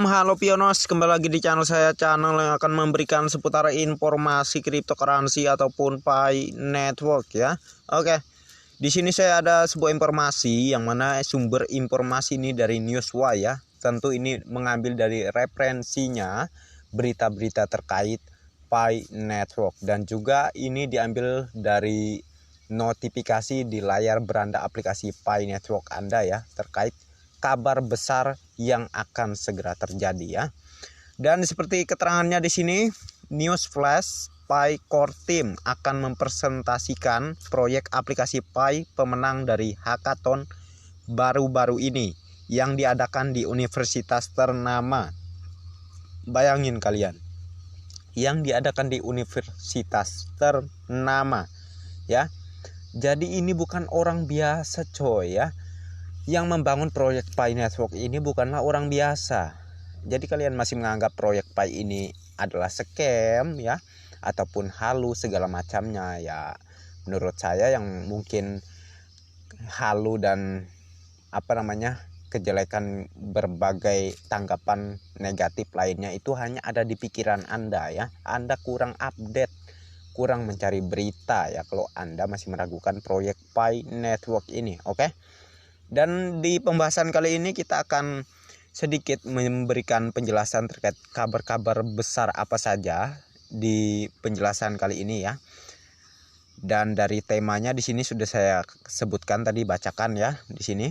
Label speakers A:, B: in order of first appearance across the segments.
A: Halo Pionos, kembali lagi di channel saya, channel yang akan memberikan seputar informasi cryptocurrency ataupun Pi Network ya. Oke. Di sini saya ada sebuah informasi yang mana sumber informasi ini dari Newswire ya. Tentu ini mengambil dari referensinya berita-berita terkait Pi Network dan juga ini diambil dari notifikasi di layar beranda aplikasi Pi Network Anda ya, terkait kabar besar yang akan segera terjadi ya. Dan seperti keterangannya di sini, News Flash, Pi Core Team akan mempresentasikan proyek aplikasi Pi pemenang dari hackathon baru-baru ini yang diadakan di universitas ternama. Bayangin kalian, yang diadakan di universitas ternama ya. Jadi ini bukan orang biasa coy ya. Yang membangun proyek Pi Network ini bukanlah orang biasa. Jadi kalian masih menganggap proyek Pi ini adalah scam ya, ataupun halu segala macamnya ya. Menurut saya yang mungkin halu dan kejelekan berbagai tanggapan negatif lainnya itu hanya ada di pikiran Anda ya. Anda kurang update, kurang mencari berita ya kalau Anda masih meragukan proyek Pi Network ini, oke? Dan di pembahasan kali ini kita akan sedikit memberikan penjelasan terkait kabar-kabar besar apa saja di penjelasan kali ini ya. Dan dari temanya di sini sudah saya sebutkan tadi, bacakan ya di sini.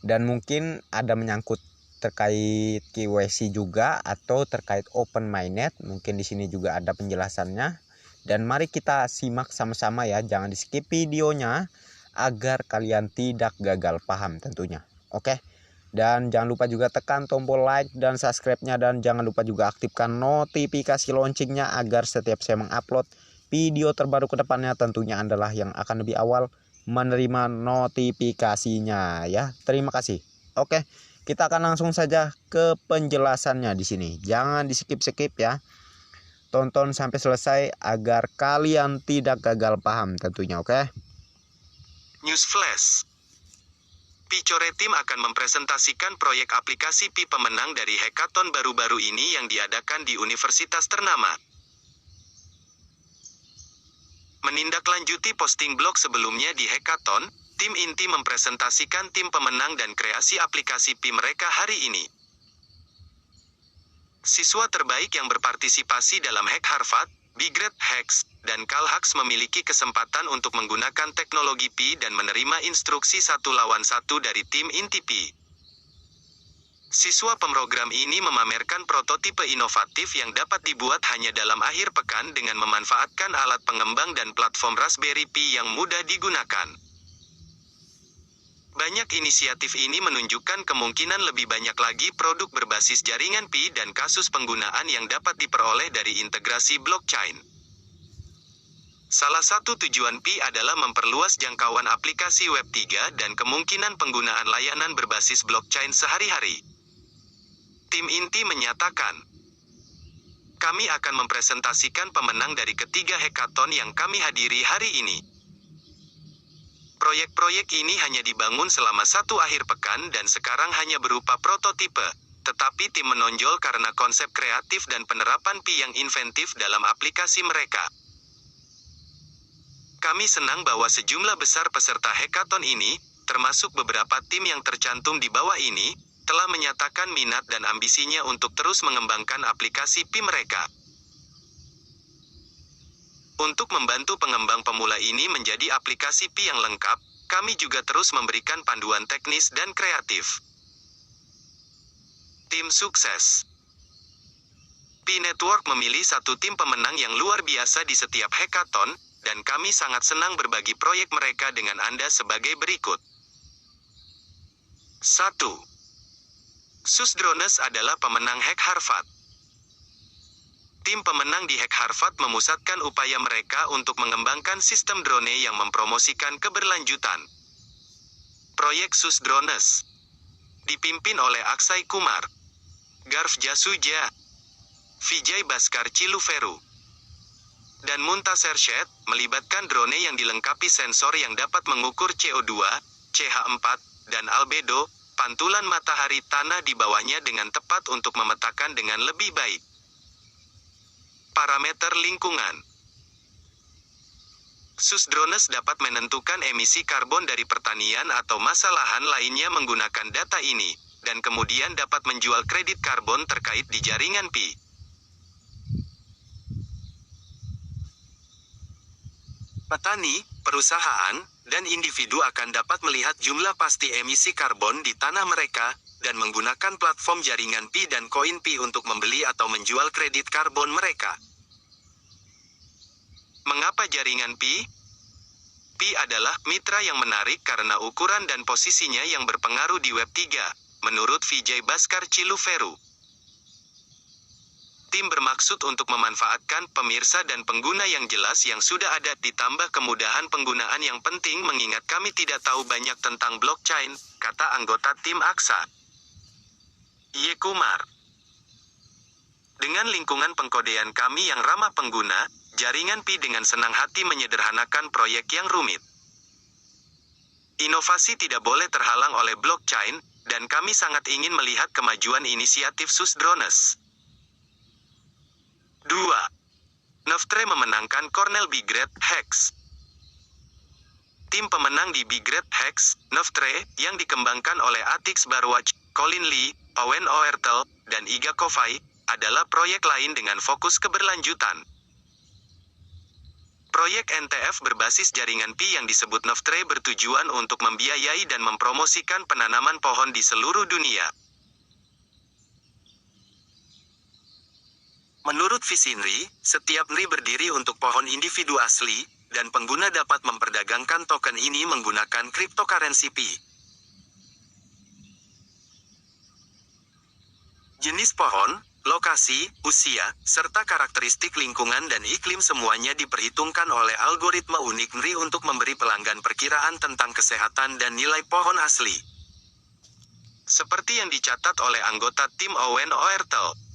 A: Dan mungkin ada menyangkut terkait KYC juga atau terkait open mainnet, mungkin di sini juga ada penjelasannya. Dan mari kita simak sama-sama ya, jangan di-skip videonya agar kalian tidak gagal paham tentunya. Oke. Dan jangan lupa juga tekan tombol like dan subscribe-nya, dan jangan lupa juga aktifkan notifikasi loncengnya agar setiap saya mengupload video terbaru ke depannya tentunya adalah yang akan lebih awal menerima notifikasinya ya. Terima kasih. Oke, kita akan langsung saja ke penjelasannya di sini. Jangan di-skip-skip ya. Tonton sampai selesai agar kalian tidak gagal paham tentunya, oke?
B: News Flash. Pi Core Team akan mempresentasikan proyek aplikasi Pi pemenang dari hackathon baru-baru ini yang diadakan di universitas ternama. Menindaklanjuti posting blog sebelumnya di hackathon, tim inti mempresentasikan tim pemenang dan kreasi aplikasi Pi mereka hari ini. Siswa terbaik yang berpartisipasi dalam Hack Harvard, Bigret Hacks, dan Calhax memiliki kesempatan untuk menggunakan teknologi Pi dan menerima instruksi 1-1 dari tim inti Pi. Siswa pemrogram ini memamerkan prototipe inovatif yang dapat dibuat hanya dalam akhir pekan dengan memanfaatkan alat pengembang dan platform Raspberry Pi yang mudah digunakan. Banyak inisiatif ini menunjukkan kemungkinan lebih banyak lagi produk berbasis jaringan Pi dan kasus penggunaan yang dapat diperoleh dari integrasi blockchain. Salah satu tujuan Pi adalah memperluas jangkauan aplikasi Web 3 dan kemungkinan penggunaan layanan berbasis blockchain sehari-hari. Tim inti menyatakan, kami akan mempresentasikan pemenang dari ketiga hackathon yang kami hadiri hari ini. Proyek-proyek ini hanya dibangun selama satu akhir pekan dan sekarang hanya berupa prototipe, tetapi tim menonjol karena konsep kreatif dan penerapan Pi yang inventif dalam aplikasi mereka. Kami senang bahwa sejumlah besar peserta hackathon ini, termasuk beberapa tim yang tercantum di bawah ini, telah menyatakan minat dan ambisinya untuk terus mengembangkan aplikasi Pi mereka. Untuk membantu pengembang pemula ini menjadi aplikasi Pi yang lengkap, kami juga terus memberikan panduan teknis dan kreatif. Tim sukses. Pi Network memilih satu tim pemenang yang luar biasa di setiap hackathon, dan kami sangat senang berbagi proyek mereka dengan Anda sebagai berikut. 1. Susdrones adalah pemenang Hack Harvard. Tim pemenang di Hack Harvard memusatkan upaya mereka untuk mengembangkan sistem drone yang mempromosikan keberlanjutan. Proyek Susdrones dipimpin oleh Akshay Kumar, Garv Jasuja, Vijay Bhaskar Chiluferu, dan Muntaser Sheth, melibatkan drone yang dilengkapi sensor yang dapat mengukur CO2, CH4, dan albedo, pantulan matahari tanah di bawahnya dengan tepat untuk memetakan dengan lebih baik. Parameter lingkungan. Susdrones dapat menentukan emisi karbon dari pertanian atau massa lahan lainnya menggunakan data ini, dan kemudian dapat menjual kredit karbon terkait di jaringan Pi. Petani, perusahaan, dan individu akan dapat melihat jumlah pasti emisi karbon di tanah mereka, dan menggunakan platform jaringan Pi dan koin Pi untuk membeli atau menjual kredit karbon mereka. Mengapa jaringan Pi? Pi adalah mitra yang menarik karena ukuran dan posisinya yang berpengaruh di Web3, menurut Vijay Bhaskar Chiluferu. Tim bermaksud untuk memanfaatkan pemirsa dan pengguna yang jelas yang sudah ada, ditambah kemudahan penggunaan yang penting mengingat kami tidak tahu banyak tentang blockchain, kata anggota tim Aksa. Ye Kumar. Dengan lingkungan pengkodean kami yang ramah pengguna, jaringan Pi dengan senang hati menyederhanakan proyek yang rumit. Inovasi tidak boleh terhalang oleh blockchain, dan kami sangat ingin melihat kemajuan inisiatif Susdrones. 2. Novtre memenangkan Cornell Big Red Hex. Tim pemenang di Big Red Hex, Novtre, yang dikembangkan oleh Atix Barwach, Colin Lee, Owen Oertel, dan Iga Kovai, adalah proyek lain dengan fokus keberlanjutan. Proyek NTF berbasis jaringan Pi yang disebut Novtre bertujuan untuk membiayai dan mempromosikan penanaman pohon di seluruh dunia. Menurut Visinri, setiap NRI berdiri untuk pohon individu asli, dan pengguna dapat memperdagangkan token ini menggunakan cryptocurrency Pi. Jenis pohon, lokasi, usia, serta karakteristik lingkungan dan iklim semuanya diperhitungkan oleh algoritma unik NRI untuk memberi pelanggan perkiraan tentang kesehatan dan nilai pohon asli. Seperti yang dicatat oleh anggota tim Owen Oertel.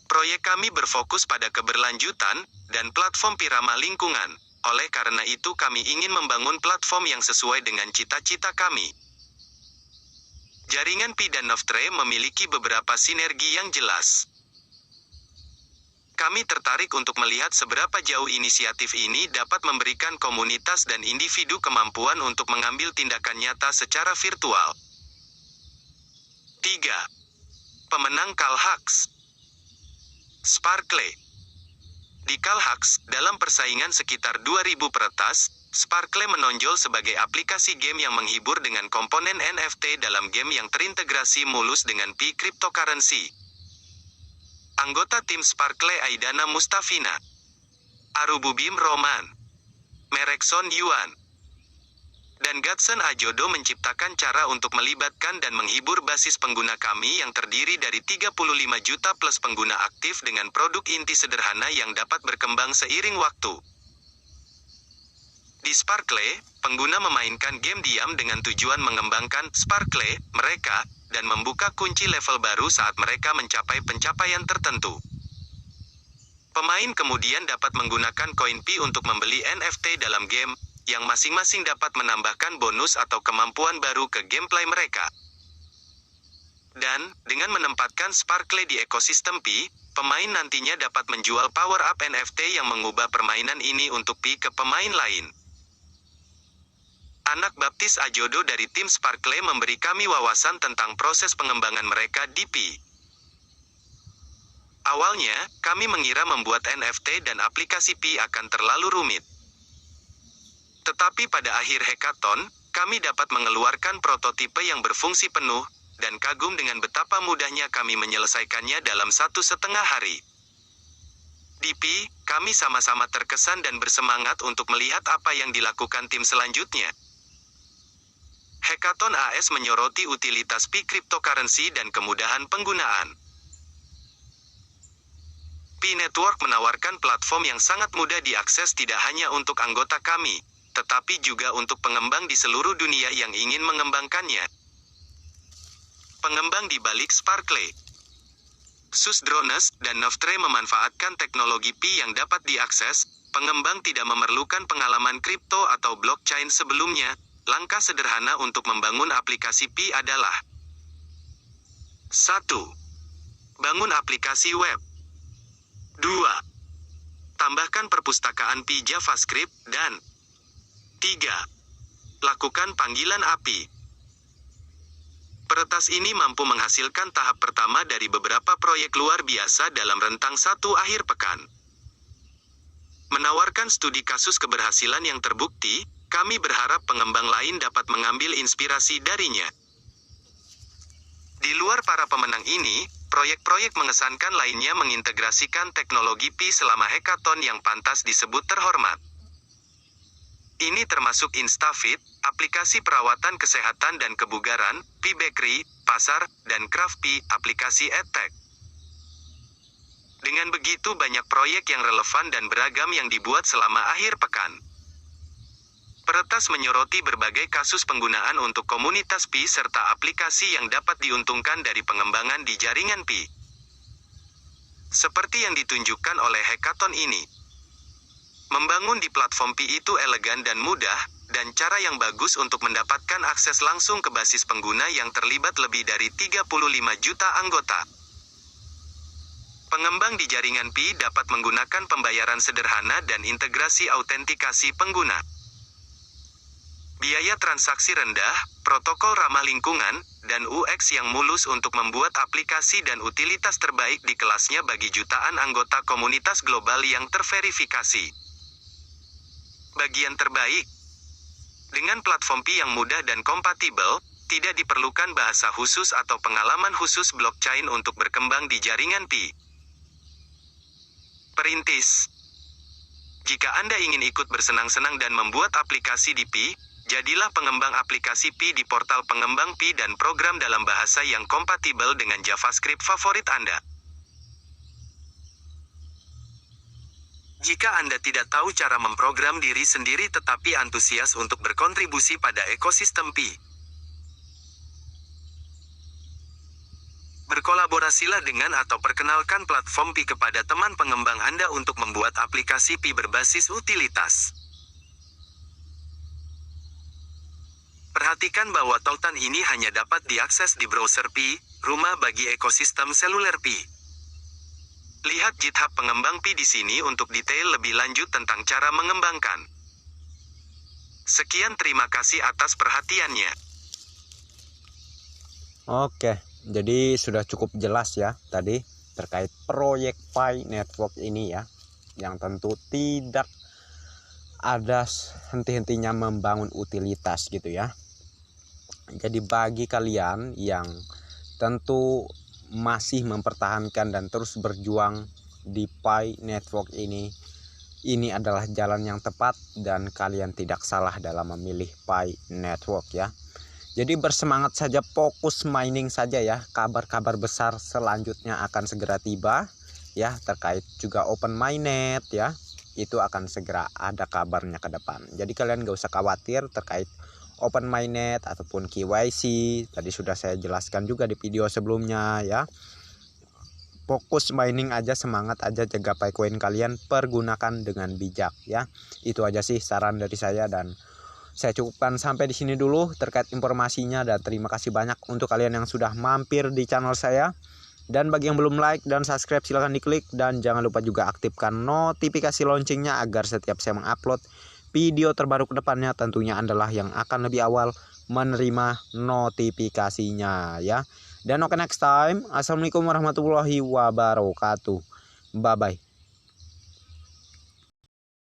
B: Proyek kami berfokus pada keberlanjutan dan platform piramah lingkungan. Oleh karena itu kami ingin membangun platform yang sesuai dengan cita-cita kami. Jaringan Pi dan Novtre memiliki beberapa sinergi yang jelas. Kami tertarik untuk melihat seberapa jauh inisiatif ini dapat memberikan komunitas dan individu kemampuan untuk mengambil tindakan nyata secara virtual. 3. Pemenang Calhax. Sparkle. Di Calhax, dalam persaingan sekitar 2000 peretas, Sparkle menonjol sebagai aplikasi game yang menghibur dengan komponen NFT dalam game yang terintegrasi mulus dengan Pi cryptocurrency. Anggota tim Sparkle Aidana Mustafina, Arububim Roman, Merekson Yuan, dan Gatsen Ajodo menciptakan cara untuk melibatkan dan menghibur basis pengguna kami yang terdiri dari 35 juta plus pengguna aktif dengan produk inti sederhana yang dapat berkembang seiring waktu. Di Sparkle, pengguna memainkan game diam dengan tujuan mengembangkan Sparkle mereka, dan membuka kunci level baru saat mereka mencapai pencapaian tertentu. Pemain kemudian dapat menggunakan koin Pi untuk membeli NFT dalam game, yang masing-masing dapat menambahkan bonus atau kemampuan baru ke gameplay mereka. Dan, dengan menempatkan Sparkle di ekosistem Pi, pemain nantinya dapat menjual power-up NFT yang mengubah permainan ini untuk Pi ke pemain lain. Anak baptis Ajodo dari tim Sparkle memberi kami wawasan tentang proses pengembangan mereka di Pi. Awalnya, kami mengira membuat NFT dan aplikasi Pi akan terlalu rumit. Tetapi pada akhir hackathon, kami dapat mengeluarkan prototipe yang berfungsi penuh, dan kagum dengan betapa mudahnya kami menyelesaikannya dalam 1,5 hari. Di Pi, kami sama-sama terkesan dan bersemangat untuk melihat apa yang dilakukan tim selanjutnya. Hackathon AS menyoroti utilitas Pi cryptocurrency dan kemudahan penggunaan. Pi Network menawarkan platform yang sangat mudah diakses tidak hanya untuk anggota kami, tetapi juga untuk pengembang di seluruh dunia yang ingin mengembangkannya. Pengembang di balik Sparkle, Susdrones, dan Novtre memanfaatkan teknologi Pi yang dapat diakses. Pengembang tidak memerlukan pengalaman kripto atau blockchain sebelumnya, Langkah sederhana untuk membangun aplikasi Pi adalah 1. Bangun aplikasi web. 2. Tambahkan perpustakaan Pi JavaScript dan 3. Lakukan panggilan API. Peretas ini mampu menghasilkan tahap pertama dari beberapa proyek luar biasa dalam rentang 1 akhir pekan. Menawarkan studi kasus keberhasilan yang terbukti, kami berharap pengembang lain dapat mengambil inspirasi darinya. Di luar para pemenang ini, proyek-proyek mengesankan lainnya mengintegrasikan teknologi Pi selama hackathon yang pantas disebut terhormat. Ini termasuk InstaFit, aplikasi perawatan kesehatan dan kebugaran, Pi Bakery, pasar, dan Craft Pi, aplikasi EdTech. Dengan begitu banyak proyek yang relevan dan beragam yang dibuat selama akhir pekan. Peretas menyoroti berbagai kasus penggunaan untuk komunitas Pi serta aplikasi yang dapat diuntungkan dari pengembangan di jaringan Pi. Seperti yang ditunjukkan oleh hackathon ini. Membangun di platform Pi itu elegan dan mudah, dan cara yang bagus untuk mendapatkan akses langsung ke basis pengguna yang terlibat lebih dari 35 juta anggota. Pengembang di jaringan Pi dapat menggunakan pembayaran sederhana dan integrasi autentikasi pengguna. Biaya transaksi rendah, protokol ramah lingkungan, dan UX yang mulus untuk membuat aplikasi dan utilitas terbaik di kelasnya bagi jutaan anggota komunitas global yang terverifikasi. Bagian terbaik. Dengan platform Pi yang mudah dan kompatibel, tidak diperlukan bahasa khusus atau pengalaman khusus blockchain untuk berkembang di jaringan Pi. Perintis. Jika Anda ingin ikut bersenang-senang dan membuat aplikasi di Pi, jadilah pengembang aplikasi Pi di portal pengembang Pi dan program dalam bahasa yang kompatibel dengan JavaScript favorit Anda. Jika Anda tidak tahu cara memprogram diri sendiri tetapi antusias untuk berkontribusi pada ekosistem Pi, berkolaborasilah dengan atau perkenalkan platform Pi kepada teman pengembang Anda untuk membuat aplikasi Pi berbasis utilitas. Perhatikan bahwa tautan ini hanya dapat diakses di browser Pi, rumah bagi ekosistem seluler Pi. Lihat GitHub pengembang Pi di sini untuk detail lebih lanjut tentang cara mengembangkan. Sekian, terima kasih atas perhatiannya.
A: Oke, jadi sudah cukup jelas ya tadi terkait proyek Pi Network ini ya, yang tentu tidak ada henti-hentinya membangun utilitas gitu ya. Jadi bagi kalian yang tentu masih mempertahankan dan terus berjuang di Pi Network ini adalah jalan yang tepat dan kalian tidak salah dalam memilih Pi Network ya. Jadi bersemangat saja, fokus mining saja ya. Kabar-kabar besar selanjutnya akan segera tiba ya, terkait juga open mainnet ya. Itu akan segera ada kabarnya ke depan. Jadi kalian gak usah khawatir terkait open mainnet ataupun KYC. Tadi sudah saya jelaskan juga di video sebelumnya ya. Fokus mining aja, semangat aja, jaga Picoin kalian, pergunakan dengan bijak ya. Itu aja sih saran dari saya, dan saya cukupkan sampai di sini dulu terkait informasinya, dan terima kasih banyak untuk kalian yang sudah mampir di channel saya. Dan bagi yang belum like dan subscribe silahkan diklik, dan jangan lupa juga aktifkan notifikasi loncengnya agar setiap saya mengupload video terbaru ke depannya tentunya adalah yang akan lebih awal menerima notifikasinya ya. Dan oke, next time. Assalamualaikum warahmatullahi wabarakatuh. Bye bye.